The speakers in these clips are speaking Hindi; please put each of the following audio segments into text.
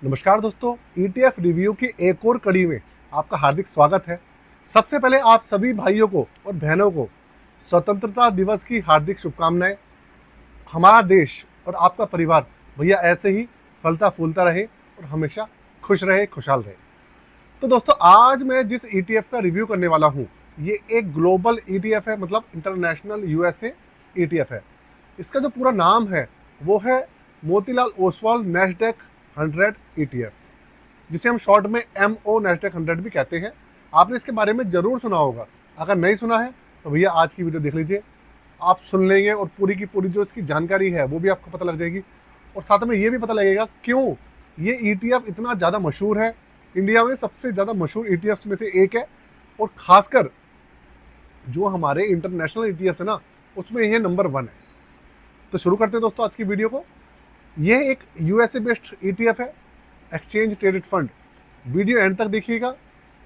नमस्कार दोस्तों, ईटीएफ रिव्यू की एक और कड़ी में आपका हार्दिक स्वागत है। सबसे पहले आप सभी भाइयों को और बहनों को स्वतंत्रता दिवस की हार्दिक शुभकामनाएं। हमारा देश और आपका परिवार भैया ऐसे ही फलता फूलता रहे और हमेशा खुश रहे, खुशहाल रहे। तो दोस्तों, आज मैं जिस ईटीएफ का रिव्यू करने वाला हूँ, ये एक ग्लोबल ईटीएफ है, मतलब इंटरनेशनल यूएसए ईटीएफ है। इसका जो पूरा नाम है वो है मोतीलाल ओसवाल नैस्डैक 100 ईटीएफ, जिसे हम शॉर्ट में MO नैस्डैक 100 भी कहते हैं। आपने इसके बारे में ज़रूर सुना होगा। अगर नहीं सुना है तो भैया आज की वीडियो देख लीजिए, आप सुन लेंगे और पूरी की पूरी जो इसकी जानकारी है वो भी आपको पता लग जाएगी। और साथ में ये भी पता लगेगा क्यों ये ईटीएफ इतना ज़्यादा मशहूर है, इंडिया में सबसे ज़्यादा मशहूर ईटीएफ में से एक है। और ख़ासकर जो हमारे इंटरनेशनल ईटीएफ है ना, उसमें ये नंबर 1 है। तो शुरू करते हैं दोस्तों आज की वीडियो को। ये एक यूएसए बेस्ड ईटीएफ है, exchange traded fund. Video and तक देखिएगा,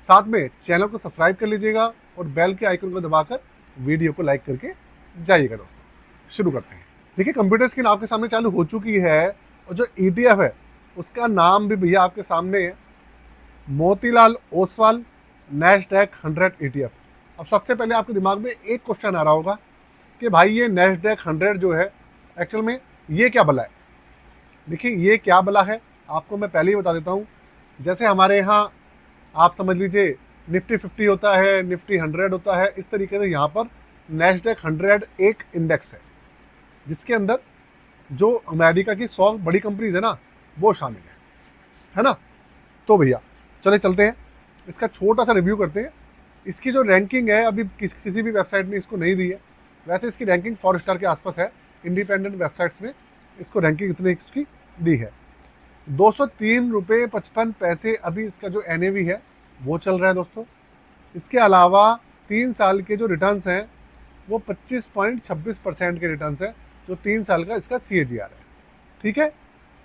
साथ में चैनल को सब्सक्राइब कर लीजिएगा और बेल के आइकन को दबाकर वीडियो को लाइक करके जाइएगा। दोस्तों शुरू करते हैं। देखिए, कंप्यूटर स्क्रीन आपके सामने चालू हो चुकी है और जो ईटीएफ है उसका नाम भी भैया आपके सामने है, मोतीलाल ओसवाल नैस्डैक 100 ईटीएफ। अब सबसे पहले आपके दिमाग में एक क्वेश्चन आ रहा होगा कि भाई ये नैस्डैक 100 जो है एक्चुअल में ये क्या भला है। देखिए, ये क्या भला है आपको मैं पहले ही बता देता हूँ। जैसे हमारे यहाँ आप समझ लीजिए निफ्टी 50 होता है, निफ्टी 100 होता है, इस तरीके से यहाँ पर नैस्डैक 100 एक इंडेक्स है जिसके अंदर जो अमेरिका की 100 बड़ी कंपनीज है ना, वो शामिल है ना। तो भैया चले चलते हैं, इसका छोटा सा रिव्यू करते हैं। इसकी जो रैंकिंग है अभी किसी भी वेबसाइट ने इसको नहीं दी है। वैसे इसकी रैंकिंग 4 स्टार के आसपास है, इंडिपेंडेंट वेबसाइट्स ने इसको रैंकिंग इतनी इसकी दी है। 203 रुपये 55 पैसे अभी इसका जो NAV है वो चल रहा है दोस्तों। इसके अलावा 3 साल के जो रिटर्न्स हैं वो 25.26% के रिटर्न्स हैं, जो 3 साल का इसका CAGR है। ठीक है,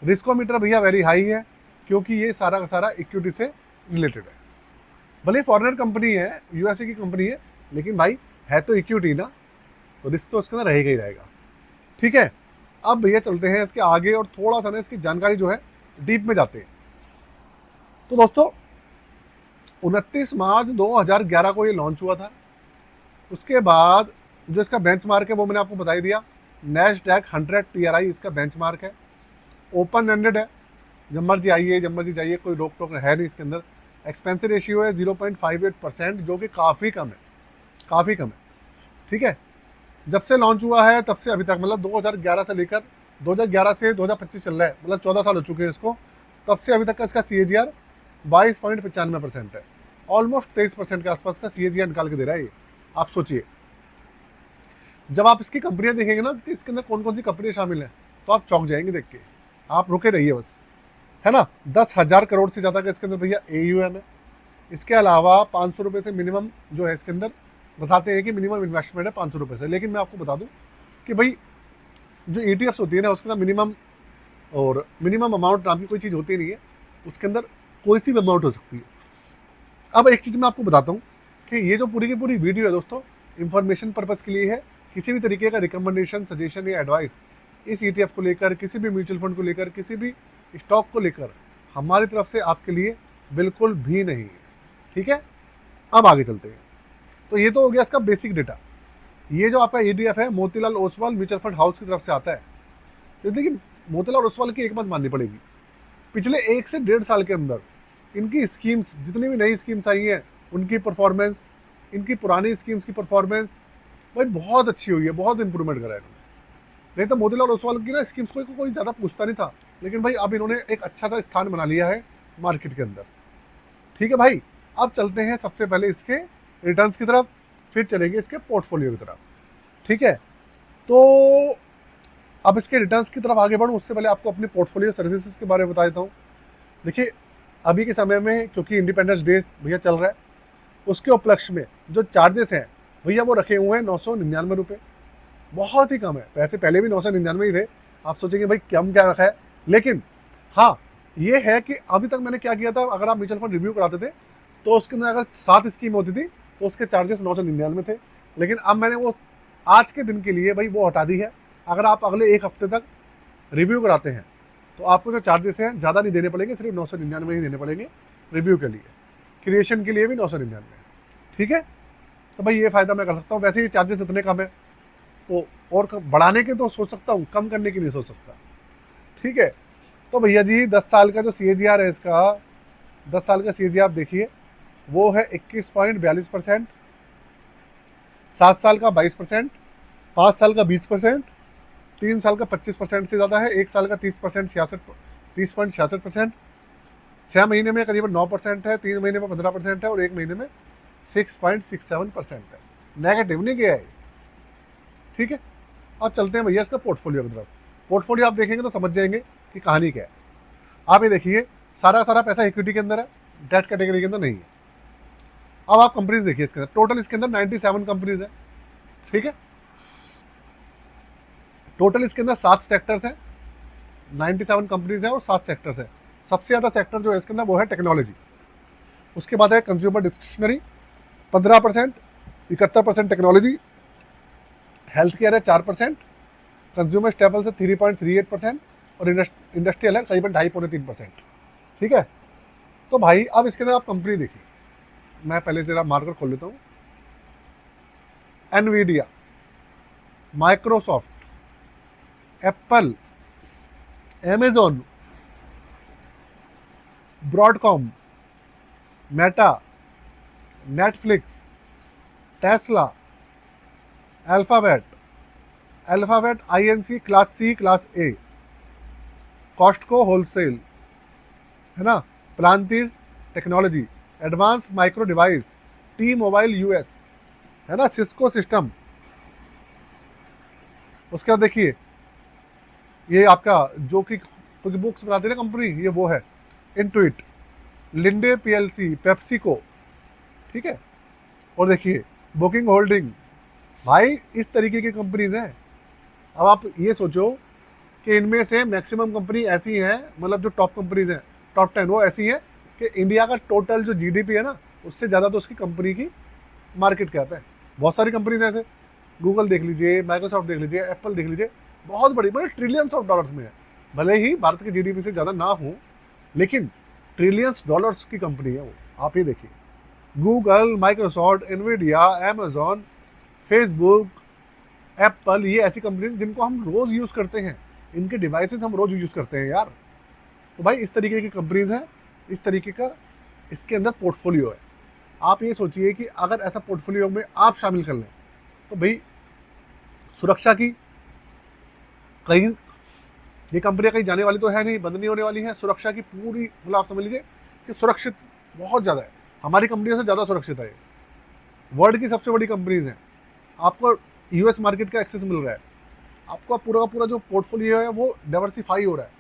रिस्कोमीटर भैया वेरी हाई है क्योंकि ये सारा का सारा इक्विटी से रिलेटेड है। भले फॉरेनर कंपनी है, यूएसए की कंपनी है, लेकिन भाई है तो इक्विटी ना, तो रिस्क तो उसके अंदर रहेगा ही रहेगा। ठीक है, अब भैया चलते हैं इसके आगे और थोड़ा सा ना इसकी जानकारी जो है डीप में जाते हैं। तो दोस्तों 29 मार्च 2011 को ये लॉन्च हुआ था। उसके बाद जो इसका बेंचमार्क है वो मैंने आपको बता ही दिया, नैस्डैक 100 TRI इसका बेंचमार्क है। ओपन एंडेड है, जब मर्जी आइए जब मर्जी जाइए, कोई रोक टोक है नहीं इसके अंदर। एक्सपेंसिव रेशियो है 0.58%, जो कि काफ़ी कम है, काफ़ी कम है। ठीक है, जब से लॉन्च हुआ है तब से अभी तक, मतलब 2011 से लेकर 2011 से 2025 चल रहा है, मतलब 14 साल हो चुके हैं इसको, तब से अभी तक का इसका CAGR 22.95% है। ऑलमोस्ट 23% के आसपास का CAGR निकाल के दे रहा है ये। आप सोचिए, जब आप इसकी कंपनियां देखेंगे ना कि इसके अंदर कौन कौन सी कंपनियां शामिल हैं, तो आप चौंक जाएंगे देख के। आप रुके रहिए बस, है ना। 10,000 करोड़ से ज़्यादा का इसके अंदर भैया AUM है। इसके अलावा 500 रुपये से मिनिमम जो है इसके अंदर बताते हैं कि मिनिमम इन्वेस्टमेंट है 500 रुपये से। लेकिन मैं आपको बता दूं कि भाई जो ETFs होती है ना, उसके अंदर मिनिमम अमाउंट नाम की कोई चीज़ होती नहीं है, उसके अंदर कोई सी भी अमाउंट हो सकती है। अब एक चीज़ मैं आपको बताता हूँ कि ये जो पूरी की पूरी वीडियो है दोस्तों, इन्फॉर्मेशन पर्पज़ के लिए है। किसी भी तरीके का रिकमेंडेशन, सजेशन या एडवाइस इस ETF को लेकर, किसी भी म्यूचुअल फंड को लेकर, किसी भी स्टॉक को लेकर हमारी तरफ से आपके लिए बिल्कुल भी नहीं है। ठीक है, अब आगे चलते हैं। तो ये तो हो गया इसका बेसिक डेटा। ये जो आपका ETF है Motilal Oswal mutual fund house की तरफ से आता है। तो देखिए, मोतीलाल ओसवाल की एक बात माननी पड़ेगी, पिछले 1 से 1.5 साल के अंदर इनकी स्कीम्स, जितनी भी नई स्कीम्स आई हैं, उनकी परफॉर्मेंस, इनकी पुरानी स्कीम्स की परफॉर्मेंस भाई बहुत अच्छी हुई है, बहुत इंप्रूवमेंट करा है इन्होंने। नहीं तो मोतीलाल ओसवाल की ना स्कीम्स को कोई ज़्यादा पूछता नहीं था, लेकिन भाई अब इन्होंने एक अच्छा सा स्थान बना लिया है मार्केट के अंदर। ठीक है भाई, अब चलते हैं सबसे पहले इसके रिटर्न्स की तरफ, फिर चलेंगे इसके पोर्टफोलियो की तरफ। ठीक है, तो अब इसके रिटर्न्स की तरफ आगे बढ़ूँ उससे पहले आपको अपने पोर्टफोलियो सर्विसेज के बारे में बता देता हूँ। देखिए, अभी के समय में क्योंकि इंडिपेंडेंस डे भैया चल रहा है, उसके उपलक्ष्य में जो चार्जेस हैं भैया वो रखे हुए हैं 999 रुपये। बहुत ही कम है, वैसे पहले भी 999 ही थे। आप सोचेंगे भाई कम क्या रखा है, लेकिन हाँ ये है कि अभी तक मैंने क्या किया था, अगर आप म्यूचुअल फंड रिव्यू कराते थे तो उसके अंदर अगर 7 स्कीम होती थी तो उसके चार्जेस 999 थे। लेकिन अब मैंने वो आज के दिन के लिए भाई वो हटा दी है। अगर आप अगले 1 हफ्ते तक रिव्यू कराते हैं तो आपको जो चार्जेस हैं ज़्यादा नहीं देने पड़ेंगे, सिर्फ 999 ही देने पड़ेंगे रिव्यू के लिए। क्रिएशन के लिए भी 999, ठीक है। तो भाई ये फ़ायदा मैं कर सकता हूँ। वैसे ही चार्जेस इतने कम है तो और बढ़ाने के तो सोच सकता हूँ, कम करने की नहीं सोच सकता, ठीक है। तो भैया जी 10 साल का जो CAGR है इसका, 10 साल का CAGR देखिए वो है 21.42%, 7 साल का 22%, 5 साल का 20%, 3 साल का 25% से ज़्यादा है, 1 साल का 30%, 30.66%, 6 महीने में करीबन 9% है, 3 महीने में 15% है और 1 महीने में 6.67% है। नेगेटिव नहीं गया है, ठीक है। अब चलते हैं भैया इसका पोर्टफोलियो की तरफ। पोर्टफोलियो आप देखेंगे तो समझ जाएंगे कि कहानी क्या है। आप ये देखिए सारा पैसा इक्विटी के अंदर है, डेट कैटेगरी के अंदर नहीं है। अब आप कंपनीज देखिए इसके अंदर, टोटल इसके अंदर 97 कंपनीज है, ठीक है। टोटल इसके अंदर 7 सेक्टर्स हैं, 97 कंपनीज हैं और 7 सेक्टर्स हैं। सबसे ज़्यादा सेक्टर जो है इसके अंदर वो है टेक्नोलॉजी, उसके बाद है consumer discretionary 15%, 71% technology, health care है 4%, कंज्यूमर स्टेपल्स है 3.38% और इंडस्ट्रियल है करीबन 2.5-3%, ठीक है। तो भाई अब इसके अंदर आप कंपनी देखिए, मैं पहले जरा मार्कर खोल लेता हूँ। Nvidia, Microsoft, Apple, Amazon, Broadcom, Meta, Netflix, Tesla, Alphabet, INC class C class A, Costco wholesale, है ना, Palantir technology, advance micro device, T mobile US, है ना, सिस्को सिस्टम। उसके बाद देखिए ये आपका जो कि बुक्स बनाती है ना कंपनी, ये वो है इंटुइट, लिंडे PLC, पेप्सिको, ठीक है। और देखिए बुकिंग होल्डिंग, भाई इस तरीके की कंपनीज हैं। अब आप ये सोचो कि इनमें से मैक्सिमम कंपनी ऐसी हैं, मतलब जो टॉप कंपनीज हैं, टॉप 10 वो ऐसी हैं कि इंडिया का टोटल जो GDP है ना उससे ज़्यादा तो उसकी कंपनी की मार्केट कैप है। बहुत सारी कंपनीज हैं ऐसे, गूगल देख लीजिए, माइक्रोसॉफ्ट देख लीजिए, एप्पल देख लीजिए, बहुत बड़ी बड़ी ट्रिलियंस ऑफ डॉलर्स में है। भले ही भारत की GDP से ज़्यादा ना हो लेकिन ट्रिलियंस डॉलर्स की कंपनी है वो। आप ये देखिए Google, Microsoft, Nvidia, Amazon, Facebook, Apple, ये ऐसी कंपनीज जिनको हम रोज़ यूज़ करते हैं, इनके डिवाइसेस हम रोज़ यूज़ करते हैं यार। तो भाई इस तरीके की कंपनीज हैं, इस तरीके का इसके अंदर पोर्टफोलियो है। आप ये सोचिए कि अगर ऐसा पोर्टफोलियो में आप शामिल कर लें तो भाई सुरक्षा की कहीं ये कंपनियां कहीं जाने वाली तो है नहीं, बंद नहीं होने वाली हैं। सुरक्षा की पूरी मतलब आप समझ लीजिए कि सुरक्षित बहुत ज़्यादा है, हमारी कंपनियों से ज़्यादा सुरक्षित है। वर्ल्ड की सबसे बड़ी कंपनीज हैं, आपको US मार्केट का एक्सेस मिल रहा है, आपका पूरा का पूरा जो पोर्टफोलियो है वो डाइवर्सिफाई हो रहा है।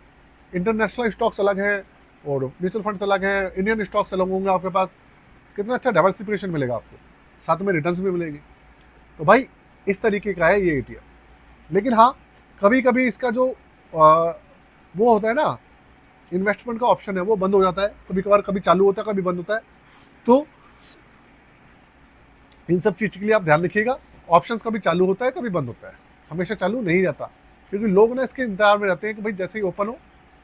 इंटरनेशनल स्टॉक्स अलग हैं और म्यूचुअल फंड्स अलग हैं, इंडियन स्टॉक्स अलग होंगे आपके पास। कितना अच्छा डाइवर्सिफिकेशन मिलेगा आपको, साथ में रिटर्न्स भी मिलेगी। तो भाई इस तरीके का है ये ETF। लेकिन हाँ कभी कभी इसका जो वो होता है ना इन्वेस्टमेंट का ऑप्शन है वो बंद हो जाता है, कभी कभार, कभी चालू होता है कभी बंद होता है। तो इन सब चीज़ के लिए आप ध्यान रखिएगा, ऑप्शंस कभी चालू होता है कभी बंद होता है, हमेशा चालू नहीं रहता, क्योंकि लोग ना इसके इंतजार में रहते हैं कि भाई जैसे ही ओपन हो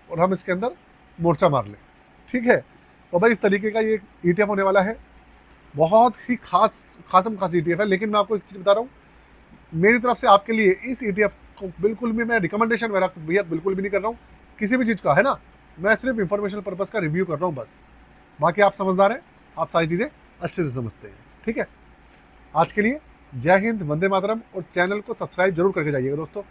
और हम इसके अंदर मोर्चा मार लें, ठीक है। तो भाई इस तरीके का ये ETF होने वाला है, बहुत ही खास ETF है। लेकिन मैं आपको एक चीज़ बता रहा हूँ, मेरी तरफ से आपके लिए इस ETF को बिल्कुल भी मैं रिकमेंडेशन मेरा भैया बिल्कुल भी नहीं कर रहा हूँ किसी भी चीज़ का, है ना। मैं सिर्फ इंफॉर्मेशन पर्पज़ का रिव्यू कर रहा हूँ बस। बाकी आप समझदार हैं, आप सारी चीज़ें अच्छे से समझते हैं, ठीक है। आज के लिए जय हिंद, वंदे मातरम, और चैनल को सब्सक्राइब जरूर करके जाइएगा दोस्तों।